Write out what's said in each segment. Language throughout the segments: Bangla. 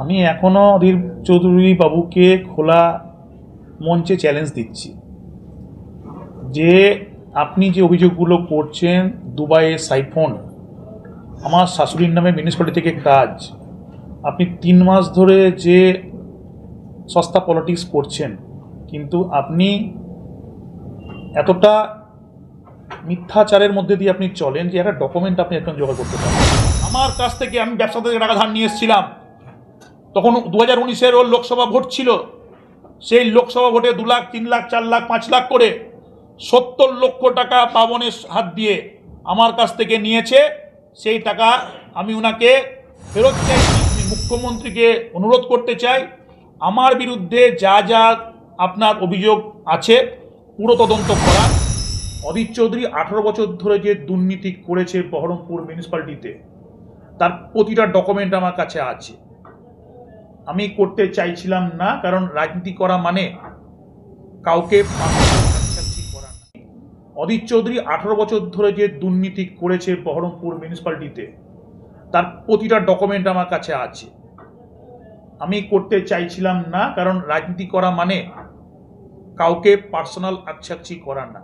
আমি এখনও অধীর চৌধুরী বাবুকে খোলা মঞ্চে চ্যালেঞ্জ দিচ্ছি যে আপনি যে অভিযোগগুলো করছেন, দুবাইয়ে সাইফোন, আমার শাশুড়ির নামে মিউনিসিপ্যালিটি থেকে কাজ, আপনি 3 মাস ধরে যে সস্তা পলিটিক্স করছেন, কিন্তু আপনি এতটা মিথ্যাচারের মধ্যে দিয়ে আপনি চলেন যে একটা ডকুমেন্ট আপনি এখন জোগাড় করতে পারেন। আমার কাছ থেকে আমি ব্যবসা থেকে টাকা ধার নিয়ে এসেছিলাম, তখন 2019-এর ওর লোকসভা ভোট ছিল। সেই লোকসভা ভোটে 2 লাখ, 3 লাখ, 4 লাখ, 5 লাখ করে 70 লক্ষ টাকা পাবনের হাত দিয়ে আমার কাছ থেকে নিয়েছে। সেই টাকা আমি ওনাকে ফেরত চাই। আমি মুখ্যমন্ত্রীকে অনুরোধ করতে চাই, আমার বিরুদ্ধে যা যা আপনার অভিযোগ আছে পুরো তদন্ত করা। অধীর চৌধুরী 18 বছর ধরে যে দুর্নীতি করেছে বহরমপুর মিউনিসিপ্যালিটিতে, তার প্রতিটা ডকুমেন্ট আমার কাছে আছে। আমি করতে চাইছিলাম না, কারণ রাজনীতি করা মানে কাউকে করা না। অধীর চৌধুরী 18 বছর ধরে যে দুর্নীতি করেছে বহরমপুর মিউনিসিপ্যালিটিতে, তার প্রতিটা ডকুমেন্ট আমার কাছে আছে। আমি করতে চাইছিলাম না, কারণ রাজনীতি করা মানে কাউকে পার্সোনাল আচ্ছাচ্ছি করা না।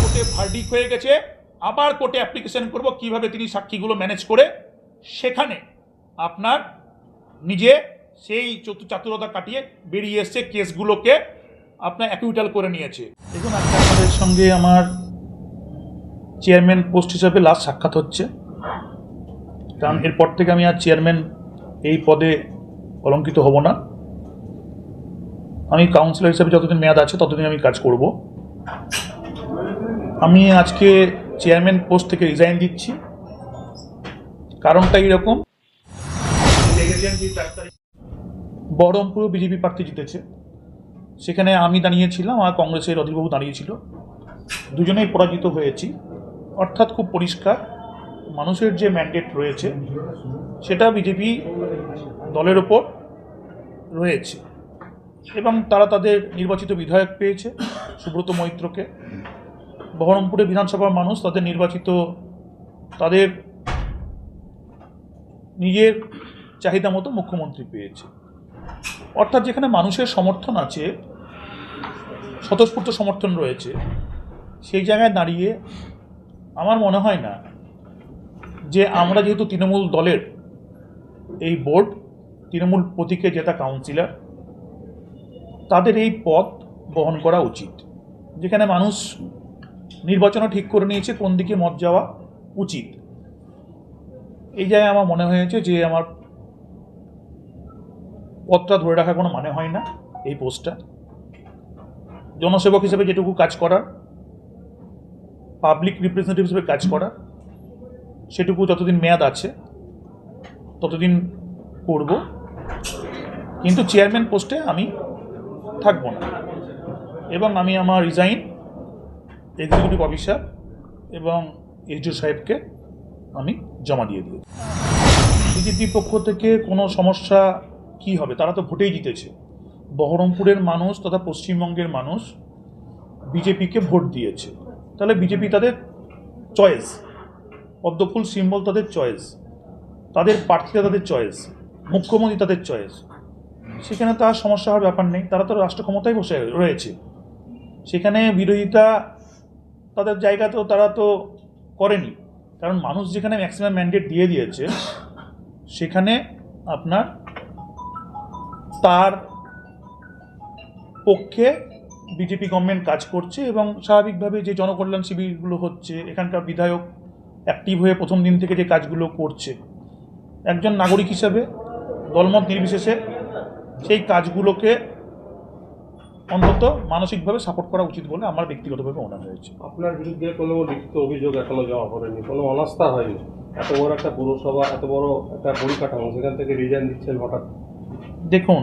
কোর্টে ভার্ডিক্ট হয়ে গেছে, আবার কোর্টে অ্যাপ্লিকেশন করব কিভাবে তিনি সাক্ষীগুলো ম্যানেজ করে সেখানে আপনার নিজে সেই চাতুরতা কাটিয়ে বেরিয়ে এসছে, কেসগুলোকে আপনার অ্যাকুইটাল করে নিয়েছে। দেখুন, আপনাদের সঙ্গে আমার চেয়ারম্যান পোস্ট হিসাবে লাস্ট সাক্ষাৎ হচ্ছে, কারণ এরপর থেকে আমি আর চেয়ারম্যান এই পদে অলঙ্কিত হব না। আমি কাউন্সিলর হিসাবে যতদিন মেয়াদ আছে ততদিন আমি কাজ করব। আমি আজকে চেয়ারম্যান পোস্ট থেকে রিজাইন দিচ্ছি। কারণটা এরকম, বহরমপুর বিজেপি প্রার্থী জিতেছে, সেখানে আমি দাঁড়িয়েছিলাম আর কংগ্রেসের অধীরবাবু দাঁড়িয়েছিল, দুজনেই পরাজিত হয়েছি। অর্থাৎ খুব পরিষ্কার, মানুষের যে ম্যান্ডেট রয়েছে সেটা বিজেপি দলের ওপর রয়েছে, এবং তারা তাদের নির্বাচিত বিধায়ক পেয়েছে সুব্রত মৈত্রকে। বহরমপুরে বিধানসভার মানুষ তাদের নির্বাচিত, তাদের নিজের চাহিদা মতো মুখ্যমন্ত্রী পেয়েছে। অর্থাৎ যেখানে মানুষের সমর্থন আছে, স্বতঃস্ফূর্ত সমর্থন রয়েছে, সেই জায়গায় দাঁড়িয়ে আমার মনে হয় না যে আমরা যেহেতু তৃণমূল দলের এই বোর্ড, তৃণমূল প্রতীকে জেতা কাউন্সিলর, তাদের এই পদ বহন করা উচিত। যেখানে মানুষ নির্বাচনও ঠিক করে নিয়েছে কোন দিকে মত যাওয়া উচিত, এই জায়গায় আমার মনে হয়েছে যে আমার পদটা ধরে রাখার কোনো মানে হয় না। এই পোস্টটা জনসেবক হিসেবে যেটুকু কাজ করার, পাবলিক রিপ্রেজেন্টেটিভ হিসেবে কাজ করার, সেটুকু যতদিন মেয়াদ আছে ততদিন করব, কিন্তু চেয়ারম্যান পোস্টে আমি থাকব না। এবং আমি আমার রিজাইন এক্সিকিউটিভ অফিসার এবং এসডিও সাহেবকে আমি জমা দিয়ে দিই। বিজেপির পক্ষ থেকে কোনো সমস্যা কি হবে, তারা তো ভোটেই জিতেছে। বহরমপুরের মানুষ তথা পশ্চিমবঙ্গের মানুষ বিজেপিকে ভোট দিয়েছে, তাহলে বিজেপি তাদের চয়েস, পদ্মফুল সিম্বল তাদের চয়েস, তাদের প্রার্থীরা তাদের চয়েস, মুখ্যমন্ত্রী তাদের চয়েস, সেখানে তার সমস্যা হওয়ার ব্যাপার নেই। তারা তো রাষ্ট্র ক্ষমতায় বসে রয়েছে, সেখানে বিরোধিতা তাদের জায়গা তো তারা তো করেনি, কারণ মানুষ যেখানে ম্যাক্সিমাম ম্যান্ডেট দিয়ে দিয়েছে সেখানে আপনার তার পক্ষে বিজেপি গভর্নমেন্ট কাজ করছে। এবং স্বাভাবিকভাবে যে জনকল্যাণ শিবিরগুলো হচ্ছে, এখানকার বিধায়ক অ্যাক্টিভ হয়ে প্রথম দিন থেকে যে কাজগুলো করছে, একজন নাগরিক হিসাবে দলমত নির্বিশেষে সেই কাজগুলোকে অন্তত মানসিকভাবে সাপোর্ট করা উচিত বলে আমার ব্যক্তিগতভাবে মনে হয়েছে। আপনার বিরুদ্ধে কোনো লিখিত অভিযোগ এখনো জমা পড়েনি, কোনো অনাস্থা হয়নি? এত বড় একটা পৌরসভা, এত বড় একটা পরিকাঠামো, সেখান থেকে রিজাইন দিচ্ছেন হঠাৎ? দেখুন,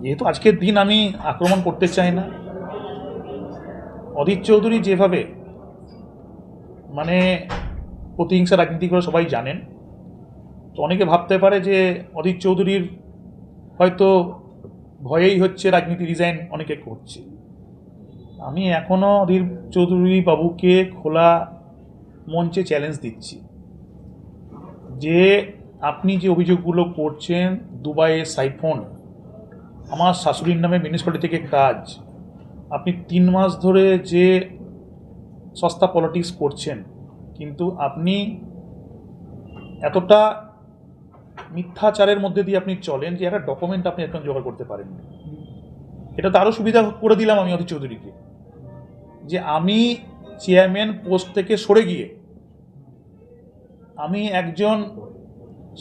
যেহেতু আজকের দিন আমি আক্রমণ করতে চাই না, অধীর চৌধুরী যেভাবে মানে প্রতিহিংসা রাজনীতি করে সবাই জানেন, তো অনেকে ভাবতে পারে যে অধীর চৌধুরীর হয়তো ভয়েই হচ্ছে রাজনীতি রিজাইন অনেকে করছে। আমি এখনও অধীর চৌধুরী বাবুকে খোলা মঞ্চে চ্যালেঞ্জ দিচ্ছি যে আপনি যে অভিযোগগুলো করছেন, দুবাইয়ে সাইফোন, আমার শাশুড়ির নামে মিউনিসিপ্যালিটি থেকে কাজ, আপনি 3 মাস ধরে যে সস্তা পলিটিক্স করছেন, কিন্তু আপনি এতটা মিথ্যাচারের মধ্যে দিয়ে আপনি চলেন যে একটা ডকুমেন্ট আপনি এখন জোগাড় করতে পারেন। এটা তো আরও সুবিধা করে দিলাম আমি অধীর চৌধুরীকে, যে আমি চেয়ারম্যান পোস্ট থেকে সরে গিয়ে আমি একজন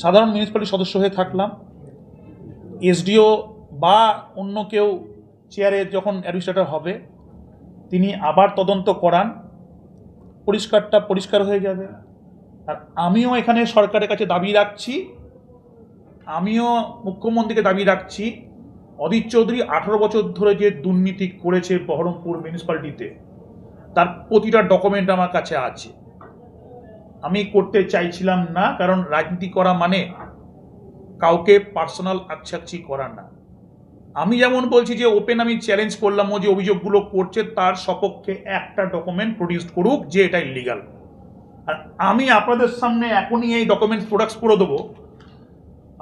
সাধারণ মিউনিসিপ্যালিটি সদস্য হয়ে থাকলাম। এসডিও বা অন্য কেউ চেয়ারে যখন অ্যাডমিনিস্ট্রেটর হবে, তিনি আবার তদন্ত করান, পরিষ্কারটা পরিষ্কার হয়ে যাবে। আর আমিও এখানে সরকারের কাছে দাবি রাখছি, আমিও মুখ্যমন্ত্রীকে দাবি রাখছি, অধীর চৌধুরী 18 বছর ধরে যে দুর্নীতি করেছে বহরমপুর মিউনিসিপ্যালিটিতে, তার প্রতিটা ডকুমেন্ট আমার কাছে আছে। আমি করতে চাইছিলাম না, কারণ রাজনীতি করা মানে কাউকে পার্সোনাল আকছি করা না। আমি যেমন বলছি যে ওপেন আমি চ্যালেঞ্জ করলাম, ও যে অভিযোগগুলো করছে তার সপক্ষে একটা ডকুমেন্ট প্রডিউস করুক যে এটা ইলিগাল। আর আমি আপনাদের সামনে এখনই এই ডকুমেন্ট প্রোডাক্টস করে দেবো,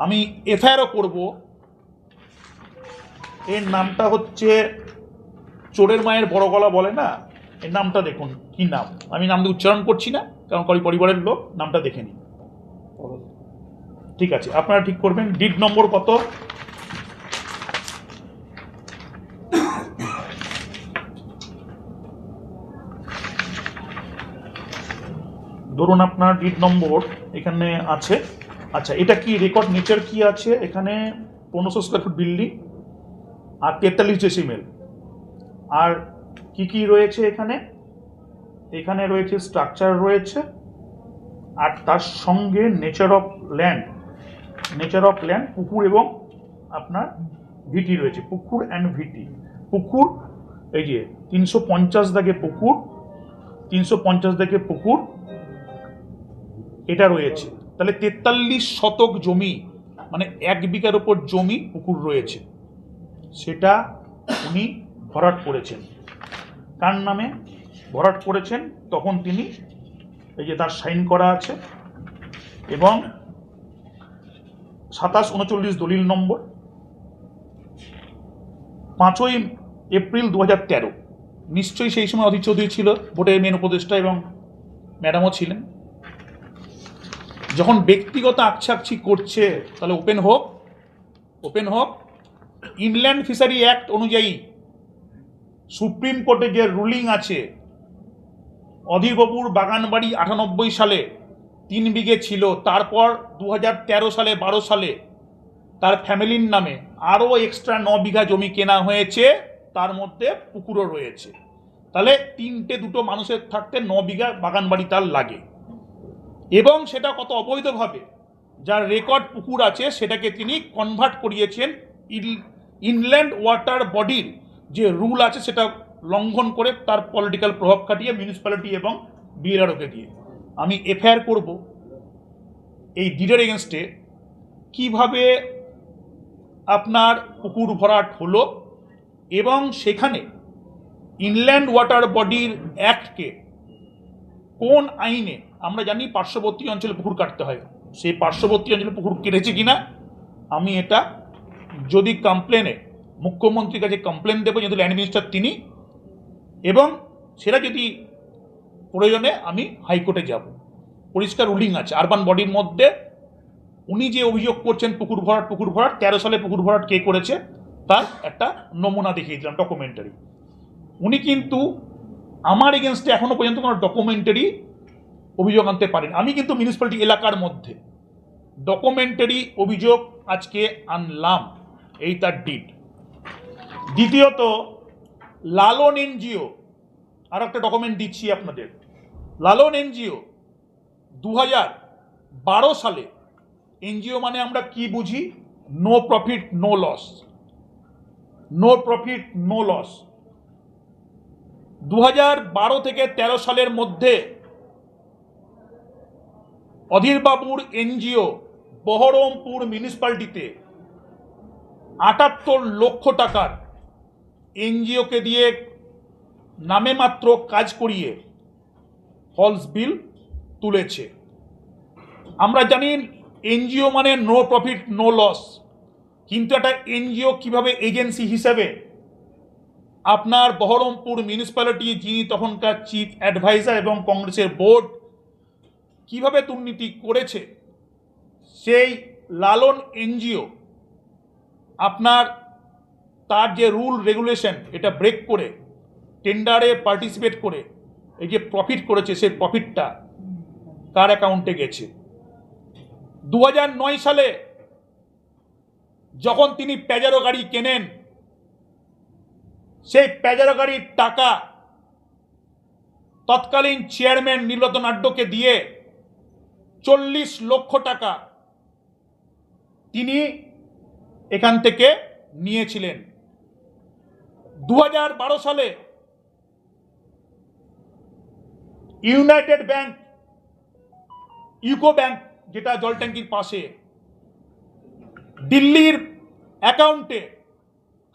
আমি এফআইআরও করব। এর নামটা হচ্ছে চোরের মায়ের বড় গলা বলে না, এর নামটা দেখুন কি নাম। আমি নাম দিয়ে উচ্চারণ করছি না, কারণ পরিবারের লোক, নামটা দেখে নিন। ঠিক আছে, আপনারা ঠিক করবেন। ডিড নম্বর কত? ধরুন আপনার ডিড নম্বর এখানে আছে। আচ্ছা, এটা কি রেকর্ড নেচার কি আছে? এখানে 1500 স্কোয়ার ফুট বিল্ডিং আর 43 ডেসিমেল। আর কি কি রয়েছে এখানে? এখানে রয়েছে স্ট্রাকচার রয়েছে, আর তার সঙ্গে নেচার অফ ল্যান্ড, পুকুর এবং আপনার ভিটি রয়েছে, পুকুর অ্যান্ড ভিটি। পুকুর এই যে 350 দাগে পুকুর, 350 দাগে পুকুর এটা রয়েছে। তাহলে 43 শতক জমি, মানে 1 বিঘার উপর জমি পুকুর রয়েছে, সেটা উনি ভরাট করেছেন। কার নামে ভরাট করেছেন তখন তিনি, এই যে তার সাইন করা আছে, এবং 2739 দলিল নম্বর, 5ই এপ্রিল 2013। নিশ্চয়ই সেই সময় অধীর চৌধুরী ছিল ভোটের মেন উপদেষ্টা এবং ম্যাডামও ছিলেন। যখন ব্যক্তিগত আকছি করছে তাহলে ওপেন হোক। ইনল্যান্ড ফিশারি অ্যাক্ট অনুযায়ী সুপ্রিম কোর্টে যে রুলিং আছে, অধীরবাবুর বাগানবাড়ি 98 সালে 3 বিঘে ছিল, তারপর 2013 সালে 12 সালে তার ফ্যামিলির নামে আরও এক্সট্রা 9 বিঘা জমি কেনা হয়েছে, তার মধ্যে পুকুরও রয়েছে। তাহলে 2 মানুষের থাকতে 9 বিঘা বাগানবাড়ি তার লাগে, এবং সেটা কত অবৈধভাবে যার রেকর্ড পুকুর আছে সেটাকে তিনি কনভার্ট করিয়েছেন ইনল্যান্ড ওয়াটার বডির যে রুল আছে সেটা লঙ্ঘন করে, তার পলিটিক্যাল প্রভাব খাটিয়ে মিউনিসিপ্যালিটি এবং বিএলআরওকে দিয়ে। আমি এফআইআর করব এই ডিডের এগেনস্টে, কিভাবে আপনার পুকুর ভরাট হলো, এবং সেখানে ইনল্যান্ড ওয়াটার বডির অ্যাক্টকে কোন আইনে, আমরা জানি পার্শ্ববর্তী অঞ্চলে পুকুর কাটতে হয়, সেই পার্শ্ববর্তী অঞ্চলে পুকুর কেটেছে কিনা আমি এটা যদি কমপ্লেনে মুখ্যমন্ত্রীর কাছে কমপ্লেন দেবো, যেহেতু ল্যান্ড মিনিস্টার তিনি, এবং সেটা যদি প্রয়োজনে আমি হাইকোর্টে যাব। পরিষ্কার রুলিং আছে আরবান বডির মধ্যে। উনি যে অভিযোগ করছেন পুকুর ভরাট 13 সালে পুকুর ভরাট কে করেছে তার একটা নমুনা দেখিয়ে দিলাম, ডকুমেন্টারি। উনি কিন্তু আমার এগেনস্টে এখনো পর্যন্ত কোনো ডকুমেন্টারি অভিযোগ আনতে পারেন। আমি কিন্তু মিউনিসিপ্যালিটি এলাকার মধ্যে ডকুমেন্টারি অভিযোগ আজকে আনলাম, এই তার ডিড। দ্বিতীয়ত, লালন এনজিও, আর একটা ডকুমেন্ট দিচ্ছি আপনাদের। লালন এনজিও 2012 সালে, এনজিও মানে আমরা কি বুঝি? No profit no loss. 2012 থেকে 13 সালের মধ্যে অধীরবাবুর এনজিও বহরমপুর মিউনিসিপ্যালিটিতে 78 লক্ষ টাকার এনজিওকে দিয়ে নামে মাত্র কাজ করিয়ে ফলস বিল তুলেছে। আমরা জানি এনজিও মানে নো প্রফিট নো লস, কিন্তু একটা এনজিও কিভাবে এজেন্সি হিসেবে আপনার বহরমপুর মিউনিসিপ্যালিটি যিনি তখনকার চিফ অ্যাডভাইজার এবং কংগ্রেসের বোর্ড কিভাবে দুর্নীতি করেছে, সেই লালন এনজিও আপনার তার যে রুল রেগুলেশন এটা ব্রেক করে টেন্ডারে পার্টিসিপেট করে এই যে প্রফিট করেছে, সেই প্রফিটটা কার অ্যাকাউন্টে গেছে। 2009 সালে যখন তিনি প্যাজারো গাড়ি কেনেন, সেই প্যাজারো গাড়ির টাকা তৎকালীন চেয়ারম্যান নীলরতন নাড্ডকে দিয়ে 40 লক্ষ টাকা তিনি এখান থেকে নিয়েছিলেন। 2012 সালে ইউনাইটেড ব্যাংক, ইউকো ব্যাংক যেটা জলট্যাঙ্কির পাশে, দিল্লির অ্যাকাউন্টে,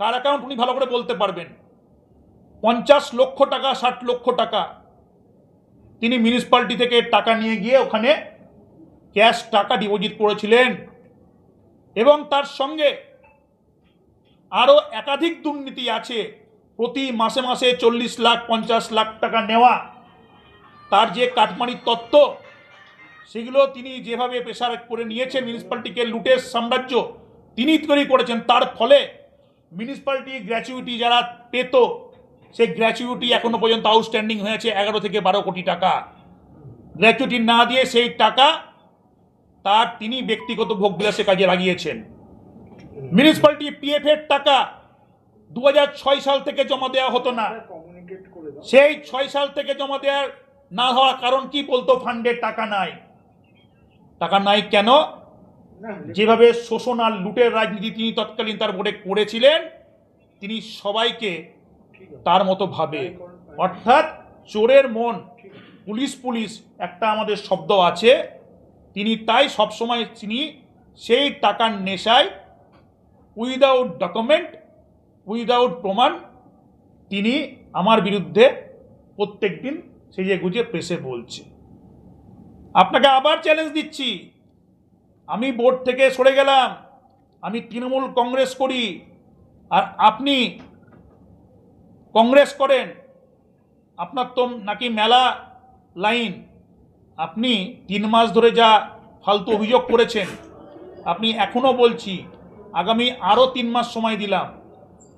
কার অ্যাকাউন্ট উনি ভালো করে বলতে পারবেন, 50 লক্ষ টাকা 60 লক্ষ টাকা তিনি মিউনিসিপ্যালিটি থেকে টাকা নিয়ে গিয়ে ওখানে ক্যাশ টাকা ডিপোজিট করেছিলেন। এবং তার সঙ্গে আরও একাধিক দুর্নীতি আছে, প্রতি মাসে মাসে 40 লাখ 50 লাখ টাকা নেওয়া, তার যে কাটমানির তত্ত্ব, সেগুলো তিনি যেভাবে প্রেসার করে নিয়েছেন মিউনিসিপ্যালিটিকে লুটের সাম্রাজ্য তিনি তৈরি করেছেন। তার ফলে মিউনিসিপ্যালিটি গ্র্যাচুইটি যারা পেত, সেই গ্র্যাচুইটি এখনো পর্যন্ত আউটস্ট্যান্ডিং হয়েছে 11 থেকে 12 কোটি টাকা। গ্র্যাচুইটি না দিয়ে সেই টাকা তার তিনি ব্যক্তিগত ভোগবিলাসে কাজে লাগিয়েছেন। মিউনিসিপ্যালিটি পিএফ এর টাকা 2006 সাল থেকে জমা দেওয়া হতো না, সেই 6 সাল থেকে জমা দেওয়ার না হওয়ার কারণ কি বলতো, ফান্ডের টাকা নাই। টাকা নাই কেন? যেভাবে শোষণ আর লুটের রাজনীতি তিনি তৎকালীন তার বোর্ডে করেছিলেন, তিনি সবাইকে তার মতো ভাবে, অর্থাৎ চোরের মন পুলিশ পুলিশ একটা আমাদের শব্দ আছে, তিনি তাই সবসময় তিনি সেই টাকার নেশায় উইদাউট ডকুমেন্ট, উইদাউট প্রমাণ তিনি আমার বিরুদ্ধে প্রত্যেক দিন সেজে গুজে প্রেসে বলছে। আপনাকে আবার চ্যালেঞ্জ দিচ্ছি, আমি বোর্ড থেকে সরে গেলাম, আমি তৃণমূল কংগ্রেস করি, আর আপনি কংগ্রেস করেন, আপনার তো নাকি মেলা লাইন, আপনি 3 মাস ধরে যা ফালতু অভিযোগ করেছেন, আপনি এখনও বলছি আগামী আরও 3 মাস সময় দিলাম,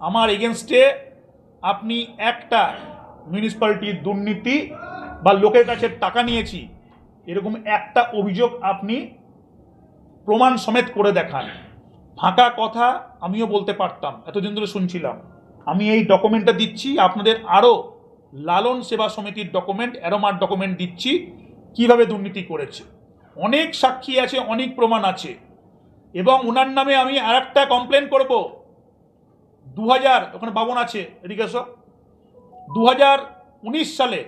আমার এগেনস্টে আপনি একটা মিউনিসিপ্যালিটির দুর্নীতি বা লোকের কাছে টাকা নিয়েছি এরকম একটা অভিযোগ আপনি প্রমাণ সমেত করে দেখান। ফাঁকা কথা আমিও বলতে পারতাম, এতদিন ধরে শুনছিলাম। আমি এই ডকুমেন্টটা দিচ্ছি আপনাদের, আরও লালন সেবা সমিতির ডকুমেন্ট, অ্যারোমার ডকুমেন্ট দিচ্ছি কিভাবে দুর্নীতি করেছে। অনেক সাক্ষী আছে, অনেক প্রমাণ আছে। এবং ওনার নামে আমি আর একটা কমপ্লেন করব। 2000, ওখানে বাবন আছে, এদিকে এসো, 2019 সালে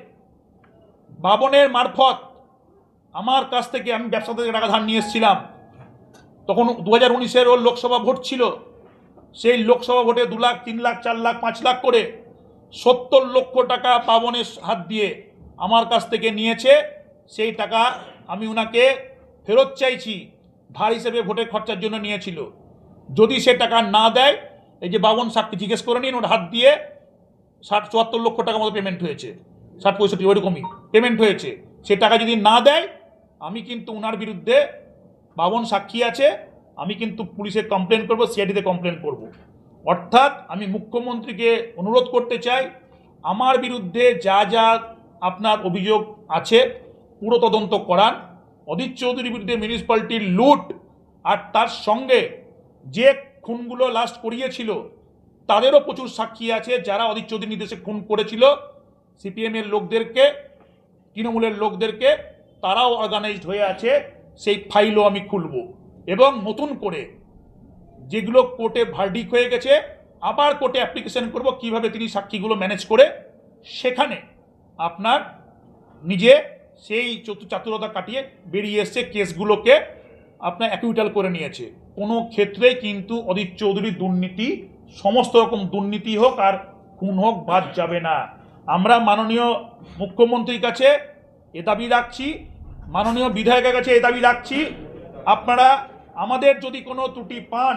বাবনের মারফত আমার কাছ থেকে, আমি ব্যবসা থেকে টাকা ধার নিয়ে এসেছিলাম, তখন 2019-এর ওর লোকসভা ভোট ছিল, সেই লোকসভা ভোটে 2 লাখ 3 লাখ 4 লাখ 5 লাখ করে 70 লক্ষ টাকা বাবনের হাত দিয়ে আমার কাছ থেকে নিয়েছে। সেই টাকা আমি ওনাকে ফেরত চাইছি, ধার হিসেবে ভোটের খরচার জন্য নিয়েছিল। যদি সে টাকা না দেয়, এই যে বাবন সাক্ষী জিজ্ঞেস করে নিন, ওর হাত দিয়ে 60-74 লক্ষ টাকা মতো পেমেন্ট হয়েছে, 60-65 ওইরকমই পেমেন্ট হয়েছে। সে টাকা যদি না দেয়, আমি কিন্তু ওনার বিরুদ্ধে, বাবন সাক্ষী আছে, আমি কিন্তু পুলিশে কমপ্লেন করব, সিআইডিতে কমপ্লেন করব। অর্থাৎ আমি মুখ্যমন্ত্রীকে অনুরোধ করতে চাই, আমার বিরুদ্ধে যা যা আপনার অভিযোগ আছে পুরো তদন্ত করান। অধীর চৌধুরীর বিরুদ্ধে মিউনিসিপ্যালিটির লুট আর তার সঙ্গে যে খুনগুলো লাস্ট করিয়েছিল তাদেরও প্রচুর সাক্ষী আছে, যারা অধীর চৌধুরীর নির্দেশে খুন করেছিল সিপিএমের লোকদেরকে, তৃণমূলের লোকদেরকে, তারাও অর্গানাইজড হয়ে আছে। সেই ফাইলও আমি খুলব এবং নতুন করে যেগুলো কোর্টে ভার্ডিক হয়ে গেছে আবার কোর্টে অ্যাপ্লিকেশন করব, কিভাবে তিনি সাক্ষীগুলো ম্যানেজ করে সেখানে আপনার নিজে সেই চাতুরতা কাটিয়ে বেরিয়ে এসছে, কেসগুলোকে আপনার অ্যাকুইটাল করে নিয়েছে। কোনো ক্ষেত্রেই কিন্তু অধীর চৌধুরীর দুর্নীতি, সমস্ত রকম দুর্নীতি হোক আর খুন হোক, বাদ যাবে না। আমরা মাননীয় মুখ্যমন্ত্রীর কাছে এ দাবি রাখছি, মাননীয় বিধায়কের কাছে এ দাবি রাখছি, আপনারা আমাদের যদি কোনো ত্রুটি পান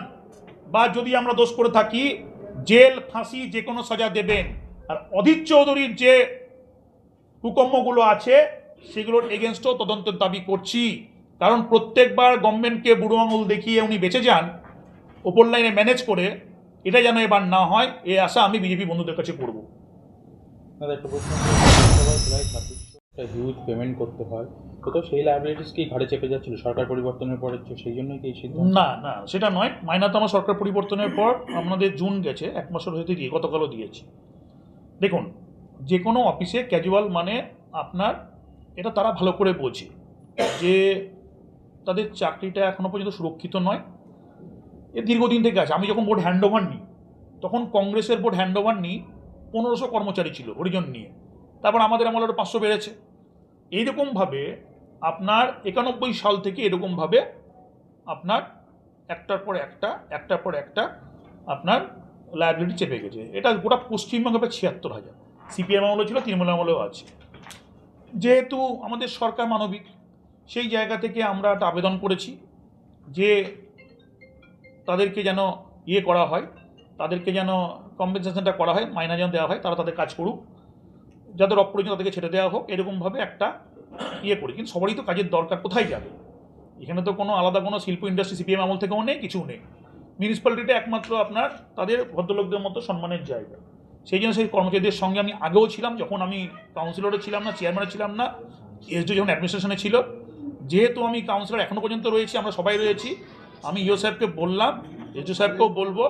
বা যদি আমরা দোষ করে থাকি, জেল ফাঁসি যে কোনো সাজা দেবেন। আর অধীর চৌধুরীর যে কুকর্মগুলো আছে সেগুলোর এগেনস্টও তদন্তের দাবি করছি। কারণ প্রত্যেকবার গভর্নমেন্টকে বুড়ো আঙুল দেখিয়ে উনি বেঁচে যান ওপর লাইনে ম্যানেজ করে, এটা যেন এবার না হয় এই আশা আমি বিজেপি বন্ধুদের কাছে করব। একটা প্রশ্ন, প্রায় 26টা হিউজ পেমেন্ট করতে হয়, তো সেই লাইবিলিটিস কি ঘাড়ে চেপে যাচ্ছিল সরকার পরিবর্তনের পরে, সেই জন্যই কি এই সিদ্ধান্ত? না না, সেটা নয়। মাইনা তো আমার সরকার পরিবর্তনের পর আমাদের জুন গেছে, 1 মাসের হইতে দিয়ে গতকালও দিয়েছি। দেখুন, যে কোনো অফিসে ক্যাজুয়াল মানে আপনার এটা তারা ভালো করে বোঝে যে তাদের চাকরিটা এখনও পর্যন্ত সুরক্ষিত নয়। এ দীর্ঘদিন থেকে আছে। আমি যখন বোর্ড হ্যান্ডওভার নিই তখন কংগ্রেসের বোর্ড হ্যান্ডওভার নিই 1500 কর্মচারী ছিল হরিজন নিয়ে, তারপর আমাদের আমলে আরও 500 বেড়েছে। এইরকমভাবে আপনার 91 সাল থেকে এরকমভাবে আপনার একটার পর একটা আপনার লায়াবিলিটি চেপে গেছে। এটা গোটা পশ্চিমবঙ্গে 76,000। সিপিএম আমলেও ছিল, তৃণমূল আমলেও আছে। যেহেতু আমাদের সরকার মানবিক, সেই জায়গা থেকে আমরা একটা আবেদন করেছি যে তাদেরকে যেন করা হয়, তাদেরকে যেন কম্পেনসেশনটা করা হয়, মাইনা যেন দেওয়া হয়, তারা তাদের কাজ করুক, যাদের অপ্রয়োজন তাদেরকে ছেড়ে দেওয়া হোক, এরকমভাবে একটা করি। কিন্তু সবারই তো কাজের দরকার, কোথায় যাবে? এখানে তো কোনো আলাদা কোনো শিল্প ইন্ডাস্ট্রি সিপিএম আমল থেকেও নেই, কিছু নেই। মিউনিসিপ্যালিটিটা একমাত্র আপনার তাদের ভদ্রলোকদের মতো সম্মানের জায়গা। সেই জন্য সেই কর্মচারীদের সঙ্গে আমি আগেও ছিলাম, যখন আমি কাউন্সিলরে ছিলাম না, চেয়ারম্যানে ছিলাম না, এসডি যখন অ্যাডমিনিস্ট্রেশনে ছিল। যেহেতু আমি কাউন্সিলর এখনও পর্যন্ত রয়েছি, আমরা সবাই রয়েছি, আমি ইও সাহেবকে বললাম, এসডি সাহেবকেও বলবো,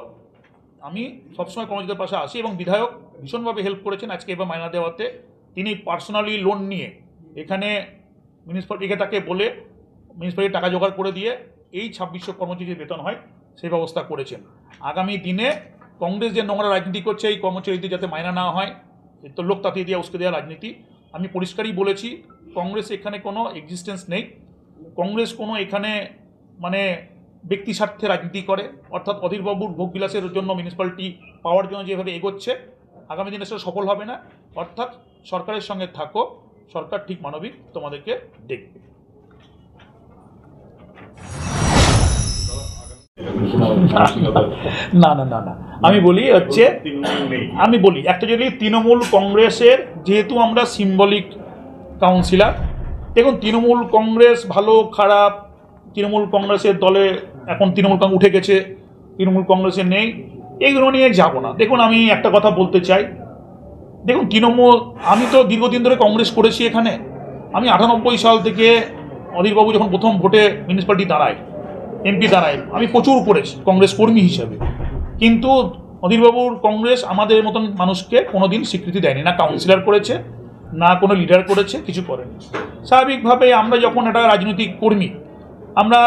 আমি সবসময় কর্মচারীদের পাশে আসি। এবং বিধায়ক ভীষণভাবে হেল্প করেছেন আজকে এবার মাইনা দেওয়াতে। তিনি পার্সোনালি লোন নিয়ে এখানে মিউনিসিপ্যালিটিকে তাকে বলে মিউনিসিপ্যালিটি টাকা জোগাড় করে দিয়ে এই 2600 কর্মচারীর বেতন হয় সেই ব্যবস্থা করেছেন। আগামী দিনে কংগ্রেস যে নোংরা রাজনীতি করছে এই কর্মচারীদের যাতে মাইনা না হয়, তো লোক তাতিয়ে দেওয়া উস্কে দেওয়া রাজনীতি, আমি পরিষ্কারই বলেছি কংগ্রেস এখানে কোনো এক্সিস্টেন্স নেই। কংগ্রেস কোনো এখানে মানে ব্যক্তি স্বার্থে রাজনীতি করে, অর্থাৎ অধীরবাবুর ভোগবিলাসের জন্য মিউনিসিপ্যালিটি পাওয়ার জন্য যেভাবে এগোচ্ছে আগামী দিনে সেটা সফল হবে না। অর্থাৎ সরকারের সঙ্গে থাকো, সরকার ঠিক মানবিক তোমাদেরকে দেখবে। না না না না, আমি বলি হচ্ছে, একটা যদি তৃণমূল কংগ্রেসের, যেহেতু আমরা সিম্বলিক কাউন্সিলর, দেখুন তৃণমূল কংগ্রেস ভালো খারাপ, তৃণমূল কংগ্রেসের দলে এখন তৃণমূল কংগ্রেস উঠে গেছে, তৃণমূল কংগ্রেসে নেই, এইগুলো নিয়ে যাবো না। দেখুন আমি একটা কথা বলতে চাই, দেখুন তৃণমূল, আমি তো দীর্ঘদিন ধরে কংগ্রেস করেছি এখানে। আমি 98 সাল থেকে অধীরবাবু যখন প্রথম ভোটে মিউনিসিপ্যালিটি দাঁড়ায়, এমপি দাঁড়ায়, আমি প্রচুর করেছি কংগ্রেস কর্মী হিসেবে। কিন্তু অধীরবাবুর কংগ্রেস আমাদের মতন মানুষকে কোনোদিন স্বীকৃতি দেয়নি, না কাউন্সিলর করেছে, না কোনো লিডার করেছে, কিছু করেনি। স্বাভাবিকভাবে আমরা যখন একটা রাজনৈতিক কর্মী, আমরা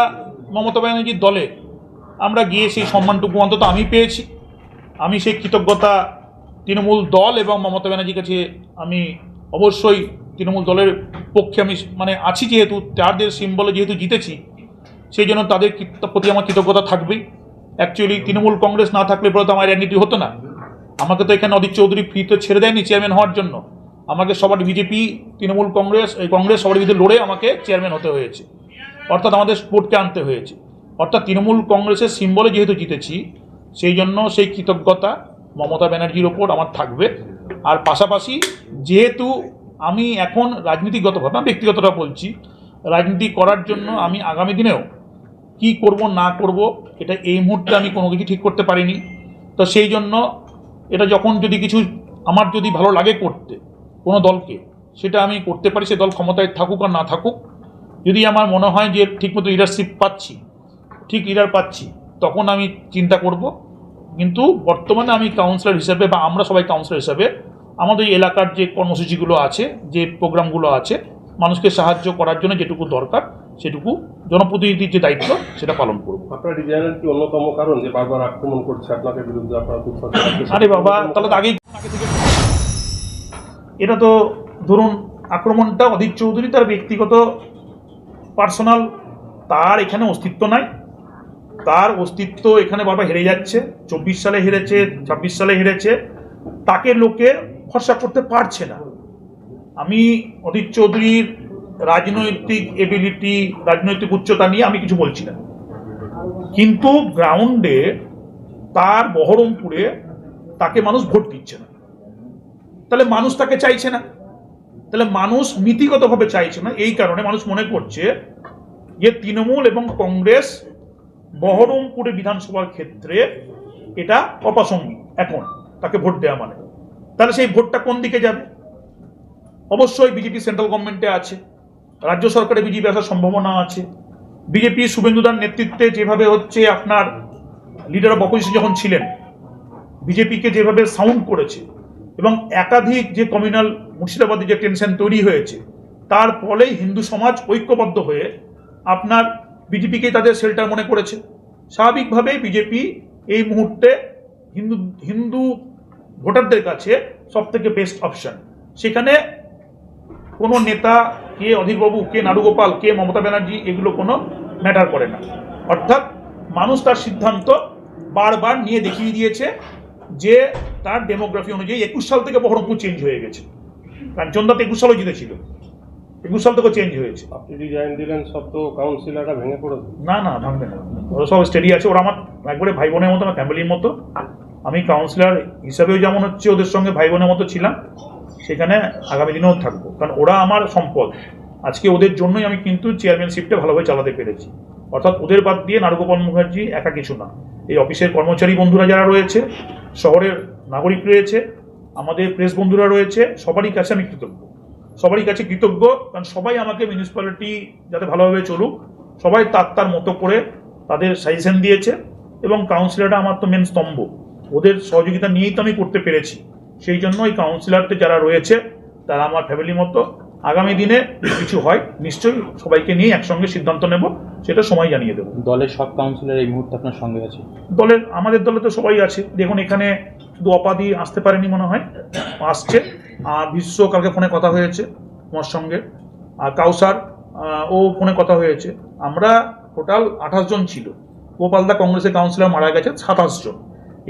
মমতা ব্যানার্জির দলে আমরা গিয়ে সেই সম্মানটুকু অন্তত আমি পেয়েছি। আমি সেই কৃতজ্ঞতা তৃণমূল দল এবং মমতা ব্যানার্জির কাছে আমি অবশ্যই তৃণমূল দলের পক্ষে আমি মানে আছি, যেহেতু তাদের সিম্বলে যেহেতু জিতেছি, সেই জন্য তাদের প্রতি আমার কৃতজ্ঞতা থাকবেই। অ্যাকচুয়ালি তৃণমূল কংগ্রেস না থাকলে পরে তো আমার রাজনীতি হতো না। আমাকে তো এখানে অধীর চৌধুরী ফ্রিতে ছেড়ে দেয়নি চেয়ারম্যান হওয়ার জন্য, আমাকে সবার বিজেপি তৃণমূল কংগ্রেস কংগ্রেস সবার বিরুদ্ধে লড়ে আমাকে চেয়ারম্যান হতে হয়েছে, অর্থাৎ আমাদের স্পোর্টকে আনতে হয়েছে। অর্থাৎ তৃণমূল কংগ্রেসের সিম্বলে যেহেতু জিতেছি, সেই জন্য সেই কৃতজ্ঞতা মমতা ব্যানার্জির ওপর আমার থাকবে। আর পাশাপাশি যেহেতু আমি এখন রাজনীতিগতভাবে, আমি ব্যক্তিগতটা বলছি, রাজনীতি করার জন্য আমি আগামী দিনেও কি করব না করব এটা এই মুহূর্তে আমি কোনো কিছু ঠিক করতে পারিনি। তো সেই জন্য এটা যখন যদি কিছু আমার যদি ভালো লাগে করতে কোনো দলকে, সেটা আমি করতে পারি, সে দল ক্ষমতায় থাকুক আর না থাকুক। যদি আমার মনে হয় যে ঠিকমতো লিডারশিপ পাচ্ছি, ঠিক লিডার পাচ্ছি, তখন আমি চিন্তা করব। কিন্তু বর্তমানে আমি কাউন্সিলর হিসাবে বা আমরা সবাই কাউন্সিলর হিসাবে আমাদের এলাকার যে কর্মসূচিগুলো আছে, যে প্রোগ্রামগুলো আছে, মানুষকে সাহায্য করার জন্য যেটুকু দরকার সেটুকু জনপ্রতিনিধির যে দায়িত্ব সেটা পালন করব। আপনার রিজাইনের কি অন্যতম কারণ যে বারবার আক্রমণ করছে আপনাদের বিরুদ্ধে? আপনারা খুব আরে বাবা, তাহলে তো আগে থেকে এটা তো ধরুন আক্রমণটা অধীর চৌধুরী তার ব্যক্তিগত পার্সোনাল, তার এখানে অস্তিত্ব নাই, তার অস্তিত্ব এখানে বারবার হেরে যাচ্ছে। 24 সালে হেরেছে, 26 সালে হেরেছে, তাকে লোকে ভরসা করতে পারছে না। আমি অধীর চৌধুরীর রাজনৈতিক এবিলিটি, রাজনৈতিক উচ্চতা নিয়ে আমি কিছু বলছি না, কিন্তু গ্রাউন্ডে তার বহরমপুরে তাকে মানুষ ভোট দিচ্ছে না, তাহলে মানুষ তাকে চাইছে না, তাহলে মানুষ নীতিগতভাবে চাইছে না। এই কারণে মানুষ মনে করছে যে তৃণমূল এবং কংগ্রেস বহরমপুরে বিধানসভার ক্ষেত্রে এটা অপ্রাসঙ্গিক এখন তাকে ভোট দেওয়া মানে। তাহলে সেই ভোটটা কোন দিকে যাবে? অবশ্যই বিজেপি সেন্ট্রাল গভর্নমেন্টে আছে, রাজ্য সরকারে বিজেপি আসার সম্ভাবনা আছে। বিজেপি শুভেন্দুদার নেতৃত্বে যেভাবে হচ্ছে আপনার লিডার অফ অপোজিশন যখন ছিলেন, বিজেপিকে যেভাবে সাউন্ড করেছে এবং একাধিক যে কমিউনাল মুর্শিদাবাদে যে টেনশন তৈরি হয়েছে, তার ফলেই হিন্দু সমাজ ঐক্যবদ্ধ হয়ে আপনার বিজেপিকেই তাদের শেল্টার মনে করেছে। স্বাভাবিকভাবেই বিজেপি এই মুহূর্তে হিন্দু ভোটারদের কাছে সব থেকে বেস্ট অপশন। সেখানে কোনো নেতা, কে অধীরবাবু, কে নাড়ুগোপাল, কে মমতা ব্যানার্জি, এগুলো কোনো ম্যাটার করে না। অর্থাৎ মানুষ তার সিদ্ধান্ত বারবার নিয়ে দেখিয়ে দিয়েছে যে তার ডেমোগ্রাফি অনুযায়ী 21 সাল থেকে বহরমপুর চেঞ্জ হয়ে গেছে। কাঞ্চনদা তো 21 সালও জিতেছিল, 21 সাল থেকেও চেঞ্জ হয়েছে। আপনি ডিজাইন দিলেন, সব তো কাউন্সিলররা ভেঙে পড়েছে। না না, ভাঙবে না, ওরা সব স্টেডি আছে। ওরা আমার একবারে ভাই বোনের মতো, আমার ফ্যামিলির মতো। আমি কাউন্সিলর হিসাবেও যেমন হচ্ছে ওদের সঙ্গে ভাই বোনের মতো ছিলাম, সেখানে আগামী দিনেও থাকবো, কারণ ওরা আমার সম্পদ। আজকে ওদের জন্যই আমি কিন্তু চেয়ারম্যানশিপটা ভালোভাবে চালাতে পেরেছি। অর্থাৎ ওদের বাদ দিয়ে নারুগোপাল মুখার্জি একা কিছু না। এই অফিসের কর্মচারী বন্ধুরা যারা রয়েছে, শহরের নাগরিক রয়েছে, আমাদের প্রেস বন্ধুরা রয়েছে, সবারই কাছে আমি কৃতজ্ঞ, সবারই কাছে কৃতজ্ঞ। কারণ সবাই আমাকে মিউনিসিপ্যালিটি যাতে ভালোভাবে চলুক, সবাই তার মতো করে তাদের সাজেশন দিয়েছে। এবং কাউন্সিলররা আমার তো মেন স্তম্ভ, ওদের সহযোগিতা নিয়েই তো আমি করতে পেরেছি। সেই জন্য এই কাউন্সিলরদের যারা রয়েছে তারা আমার ফ্যামিলির মতো। আগামী দিনে কিছু হয় নিশ্চয়ই সবাইকে নিয়ে একসঙ্গে সিদ্ধান্ত নেব, সেটা সময় জানিয়ে দেবো। দলের সব কাউন্সিলর এই মুহূর্তে আপনার সঙ্গে আছে? আমাদের দলে তো সবাই আছে। দেখুন, এখানে শুধু অপাদি আসতে পারেনি মনে হয়, আসছে। আর বিশ্ব কালকে ফোনে কথা হয়েছে আমার সঙ্গে, আর কাউসার ও ফোনে কথা হয়েছে। আমরা টোটাল 28 জন ছিল। গোপালদা কংগ্রেসের কাউন্সিলর মারা গেছে 27 জন।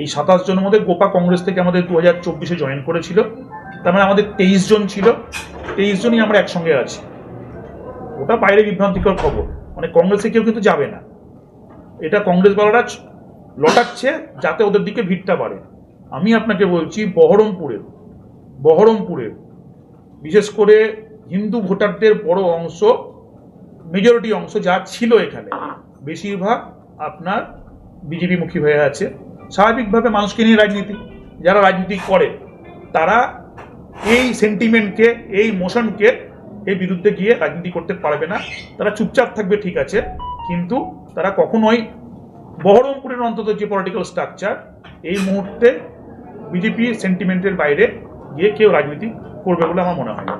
এই 27 জনের মধ্যে গোপা কংগ্রেস থেকে আমাদের 2024-এ জয়েন করেছিল। তার মানে আমাদের 23 জন ছিল। 23 জনই আমরা একসঙ্গে আছি। ওটা বাইরে বিভ্রান্তিকর খবর, মানে কংগ্রেসে কেউ কিন্তু যাবে না। এটা কংগ্রেস বালারা লটাচ্ছে যাতে ওদের দিকে ভিড়টা বাড়ে। আমি আপনাকে বলছি, বহরমপুরের বিশেষ করে হিন্দু ভোটারদের বড় অংশ, মেজরিটি অংশ যা ছিল এখানে, বেশিরভাগ আপনার বিজেপি মুখী হয়ে আছে। স্বাভাবিকভাবে মানুষকে নিয়ে রাজনীতি, যারা রাজনীতি করে তারা এই সেন্টিমেন্টকে, এই মোশনকে এর বিরুদ্ধে গিয়ে রাজনীতি করতে পারবে না। তারা চুপচাপ থাকবে, ঠিক আছে, কিন্তু তারা কখনোই বহরমপুরের অন্তত যে পলিটিক্যাল স্ট্রাকচার, এই মুহূর্তে বিজেপি সেন্টিমেন্টের বাইরে গিয়ে কেউ রাজনীতি করবে বলে আমার মনে হয় না।